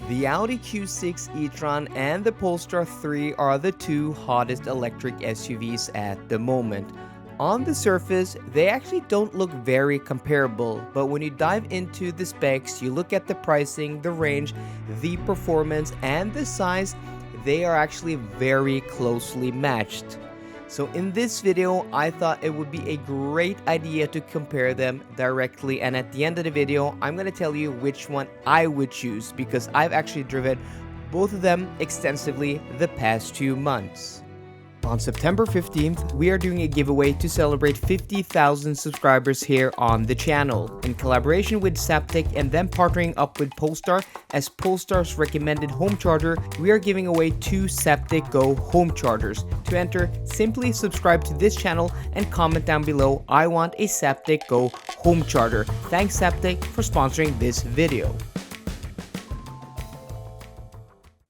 The Audi Q6 e-tron and the Polestar 3 are the two hottest electric SUVs at the moment. On the surface, they actually don't look very comparable, but when you dive into the specs, you look at the pricing, the range, the performance, and the size, they are actually very closely matched. So in this video, I thought it would be a great idea to compare them directly, and at the end of the video, I'm going to tell you which one I would choose because I've actually driven both of them extensively the past 2 months. On September 15th, we are doing a giveaway to celebrate 50,000 subscribers here on the channel. In collaboration with Zaptec and them partnering up with Polestar as Polestar's recommended home charger, we are giving away 2 Zaptec GO home chargers. To enter, simply subscribe to this channel and comment down below, "I want a Zaptec GO home charger." Thanks Zaptec for sponsoring this video.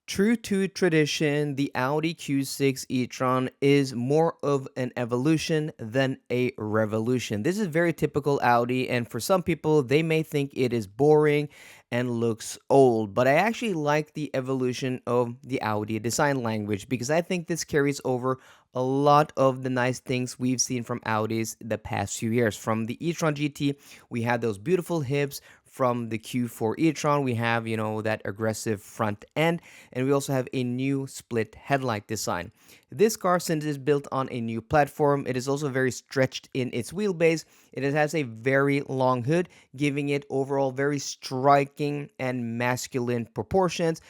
True to tradition, the Audi Q6 e-tron is more of an evolution than a revolution. This is very typical Audi, and for some people, they may think it is boring and looks old, but I actually like the evolution of the Audi design language because I think this carries over a lot of the nice things we've seen from Audis the past few years. From the e-tron GT, we had those beautiful hips. From the Q4 e-tron, we have, that aggressive front end, and we also have a new split headlight design. This car, since it is built on a new platform, it is also very stretched in its wheelbase. It has a very long hood, giving it overall very striking and masculine proportions,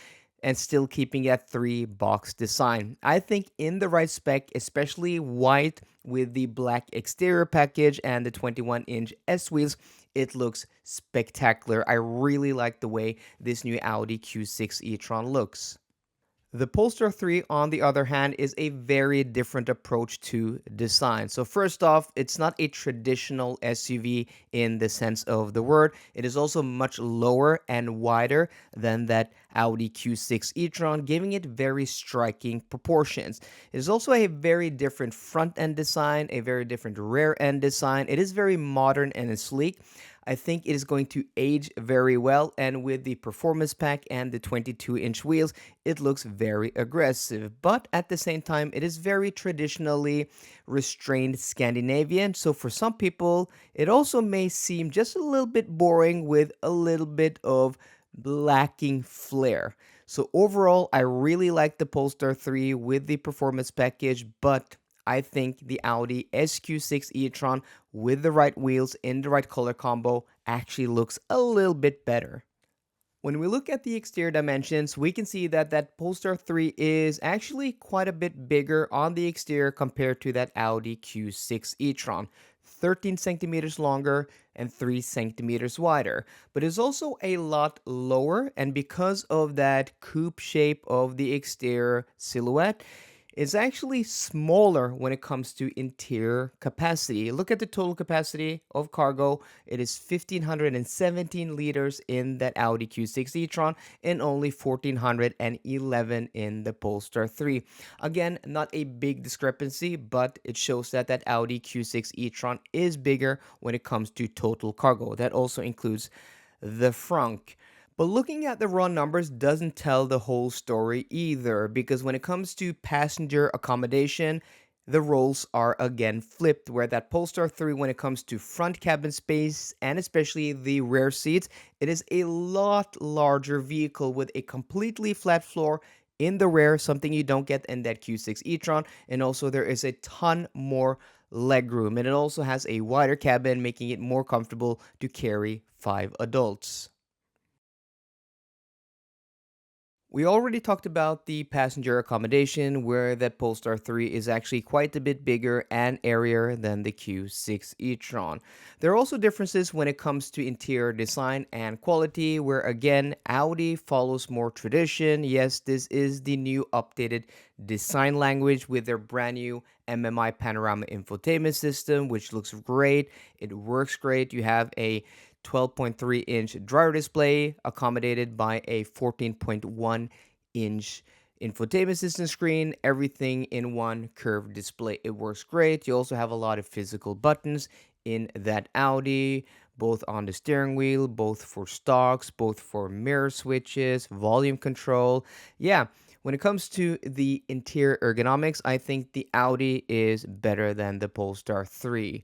and still keeping that 3-box design. I think in the right spec, especially white with the black exterior package and the 21-inch S wheels, it looks spectacular. I really like the way this new Audi Q6 e-tron looks. The Polestar 3, on the other hand, is a very different approach to design. So first off, it's not a traditional SUV in the sense of the word. It is also much lower and wider than that Audi Q6 e-tron, giving it very striking proportions. It is also a very different front-end design, a very different rear-end design. It is very modern and sleek. I think it is going to age very well, and with the performance pack and the 22-inch wheels, it looks very aggressive. But at the same time, it is very traditionally restrained Scandinavian, so for some people, it also may seem just a little bit boring with a little bit of lacking flair. So overall, I really like the Polestar 3 with the performance package, but I think the Audi SQ6 e-tron with the right wheels in the right color combo actually looks a little bit better. When we look at the exterior dimensions, we can see that Polestar 3 is actually quite a bit bigger on the exterior compared to that Audi Q6 e-tron. 13 centimeters longer and 3 centimeters wider, but it's also a lot lower, and because of that coupe shape of the exterior silhouette, is actually smaller when it comes to interior capacity. Look at the total capacity of cargo. It is 1,517 liters in that Audi Q6 e-tron and only 1,411 in the Polestar 3. Again, not a big discrepancy, but it shows that Audi Q6 e-tron is bigger when it comes to total cargo. That also includes the frunk. But looking at the raw numbers doesn't tell the whole story either, because when it comes to passenger accommodation, the roles are again flipped, where that Polestar 3, when it comes to front cabin space and especially the rear seats, it is a lot larger vehicle with a completely flat floor in the rear, something you don't get in that Q6 e-tron, and also there is a ton more legroom, and it also has a wider cabin, making it more comfortable to carry 5 adults. We already talked about the passenger accommodation, where that Polestar 3 is actually quite a bit bigger and airier than the Q6 e-tron. There are also differences when it comes to interior design and quality, where again, Audi follows more tradition. Yes, this is the new updated design language with their brand new MMI panorama infotainment system, which looks great. It works great. You have a 12.3-inch driver display accommodated by a 14.1-inch infotainment system screen, everything in one curved display. It works great. You also have a lot of physical buttons in that Audi, both on the steering wheel, both for stalks, both for mirror switches, volume control. Yeah, when it comes to the interior ergonomics, I think the Audi is better than the Polestar 3.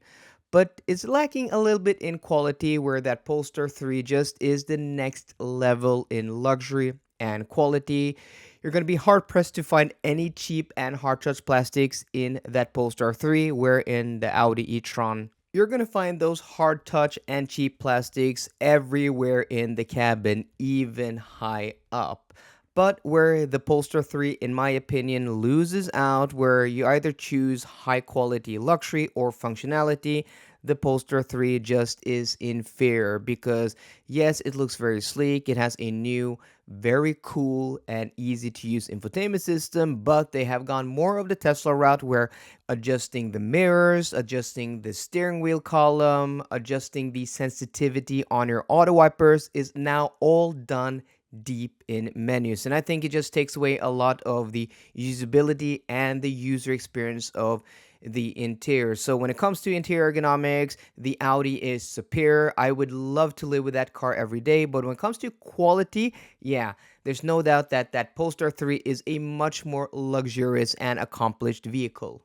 But it's lacking a little bit in quality, where that Polestar 3 just is the next level in luxury and quality. You're going to be hard pressed to find any cheap and hard touch plastics in that Polestar 3, where in the Audi e-tron you're going to find those hard touch and cheap plastics everywhere in the cabin, even high up. But where the Polestar 3, in my opinion, loses out, where you either choose high quality luxury or functionality, the Polestar 3 just is inferior because, yes, it looks very sleek. It has a new, very cool, and easy to use infotainment system, but they have gone more of the Tesla route, where adjusting the mirrors, adjusting the steering wheel column, adjusting the sensitivity on your auto wipers is now all done deep in menus. And I think it just takes away a lot of the usability and the user experience of the interior. So when it comes to interior ergonomics, the Audi is superior. I would love to live with that car every day. But when it comes to quality, yeah, there's no doubt that that Polestar 3 is a much more luxurious and accomplished vehicle.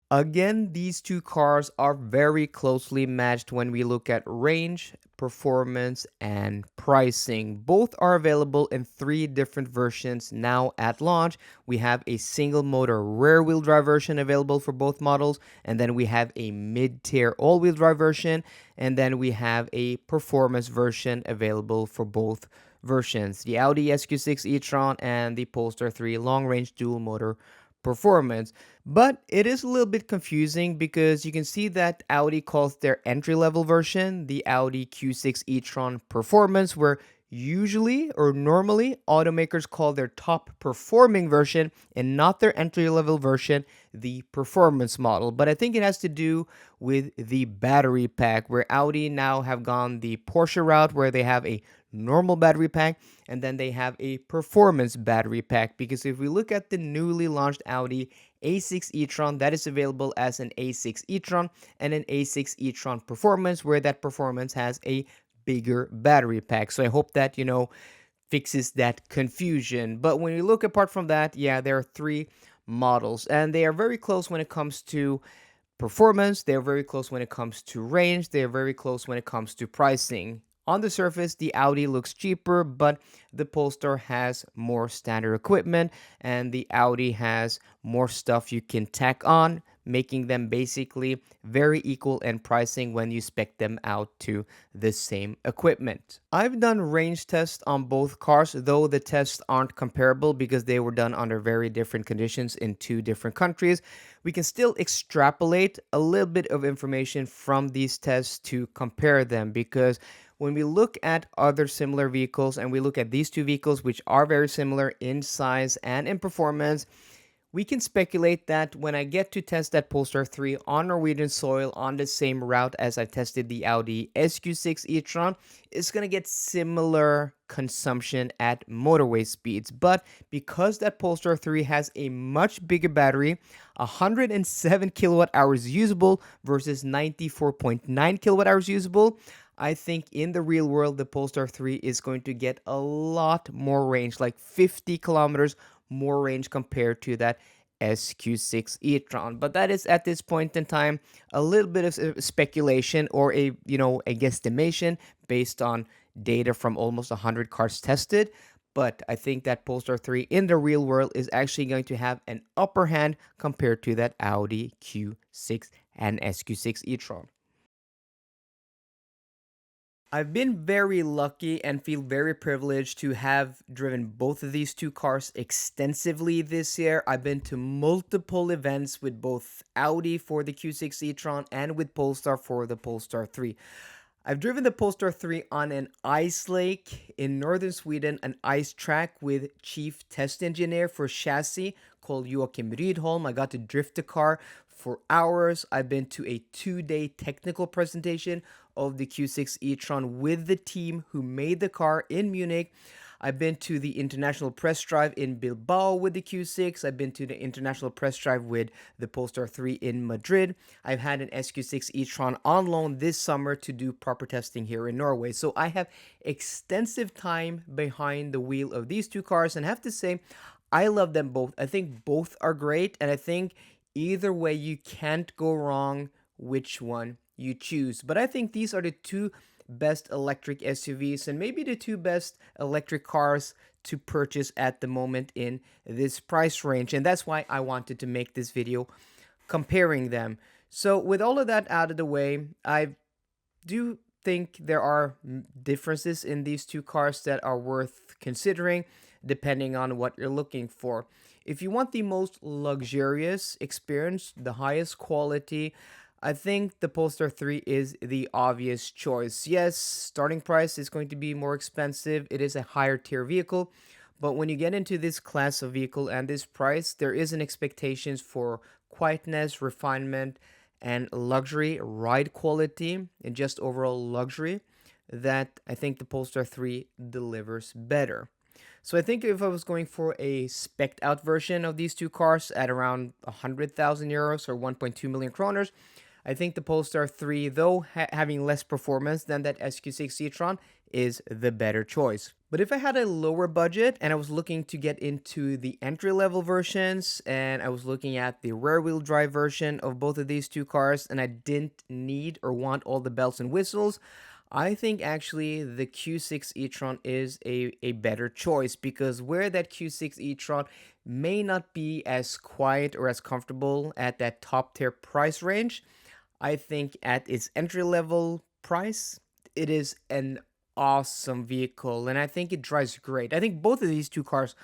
Again, these two cars are very closely matched when we look at range, performance, and pricing. Both are available in three different versions now at launch. We have a single motor rear wheel drive version available for both models, and then we have a mid tier all wheel drive version, and then we have a performance version available for both versions, the Audi SQ6 e-tron and the Polestar 3 long range dual motor performance. But it is a little bit confusing because you can see that Audi calls their entry level version the Audi Q6 e-tron Performance, where usually or normally automakers call their top performing version and not their entry level version the performance model. But I think it has to do with the battery pack, where Audi now have gone the Porsche route, where they have a normal battery pack and then they have a performance battery pack. Because if we look at the newly launched Audi A6 e-tron, that is available as an A6 e-tron and an A6 e-tron Performance, where that Performance has a bigger battery pack. So I hope that, fixes that confusion. But when you look apart from that, yeah, there are three models and they are very close when it comes to performance, they're very close when it comes to range, they're very close when it comes to pricing. On the surface, the Audi looks cheaper, but the Polestar has more standard equipment and the Audi has more stuff you can tack on, making them basically very equal in pricing when you spec them out to the same equipment. I've done range tests on both cars, though the tests aren't comparable because they were done under very different conditions in two different countries. We can still extrapolate a little bit of information from these tests to compare them, because when we look at other similar vehicles and we look at these two vehicles, which are very similar in size and in performance, we can speculate that when I get to test that Polestar 3 on Norwegian soil on the same route as I tested the Audi SQ6 e-tron, it's going to get similar consumption at motorway speeds. But because that Polestar 3 has a much bigger battery, 107 kilowatt hours usable versus 94.9 kilowatt hours usable, I think in the real world, the Polestar 3 is going to get a lot more range, like 50 kilometers more range compared to that SQ6 e-tron. But that is at this point in time a little bit of speculation, or a guesstimation based on data from almost 100 cars tested. But I think that Polestar 3 in the real world is actually going to have an upper hand compared to that Audi Q6 and SQ6 e-tron. I've been very lucky and feel very privileged to have driven both of these two cars extensively this year. I've been to multiple events with both Audi for the Q6 e-tron and with Polestar for the Polestar 3. I've driven the Polestar 3 on an ice lake in northern Sweden, an ice track with chief test engineer for chassis called Joachim Rydholm. I got to drift the car for hours. I've been to a 2-day technical presentation of the Q6 e-tron with the team who made the car in Munich. I've been to the International Press Drive in Bilbao with the Q6. I've been to the International Press Drive with the Polestar 3 in Madrid. I've had an SQ6 e-tron on loan this summer to do proper testing here in Norway. So I have extensive time behind the wheel of these two cars, and I have to say, I love them both. I think both are great, and I think either way you can't go wrong which one you choose. But I think these are the two best electric SUVs and maybe the two best electric cars to purchase at the moment in this price range. And that's why I wanted to make this video comparing them. So with all of that out of the way, I do think there are differences in these two cars that are worth considering depending on what you're looking for. If you want the most luxurious experience, the highest quality, I think the Polestar 3 is the obvious choice. Yes, starting price is going to be more expensive. It is a higher tier vehicle, but when you get into this class of vehicle and this price, there is an expectations for quietness, refinement, and luxury, ride quality, and just overall luxury that I think the Polestar 3 delivers better. So I think if I was going for a spec'd out version of these two cars at around 100,000 euros or 1.2 million kroners, I think the Polestar 3, though having less performance than that SQ6 e-tron, is the better choice. But if I had a lower budget and I was looking to get into the entry-level versions and I was looking at the rear-wheel drive version of both of these two cars and I didn't need or want all the bells and whistles, I think actually the Q6 e-tron is a better choice, because where that Q6 e-tron may not be as quiet or as comfortable at that top tier price range, I think at its entry level price, it is an awesome vehicle and I think it drives great. I think both of these two cars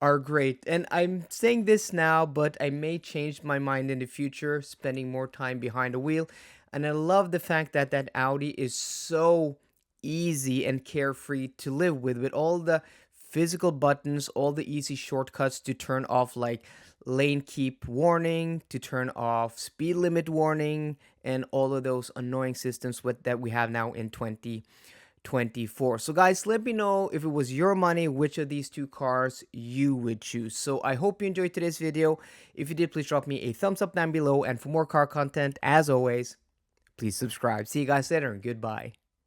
are great. And I'm saying this now, but I may change my mind in the future, spending more time behind the wheel. And I love the fact that that Audi is so easy and carefree to live with all the physical buttons, all the easy shortcuts to turn off like lane keep warning, to turn off speed limit warning, and all of those annoying systems that we have now in 2024. So guys, let me know if it was your money, which of these two cars you would choose. So I hope you enjoyed today's video. If you did, please drop me a thumbs up down below, and for more car content, as always, please subscribe. See you guys later and goodbye.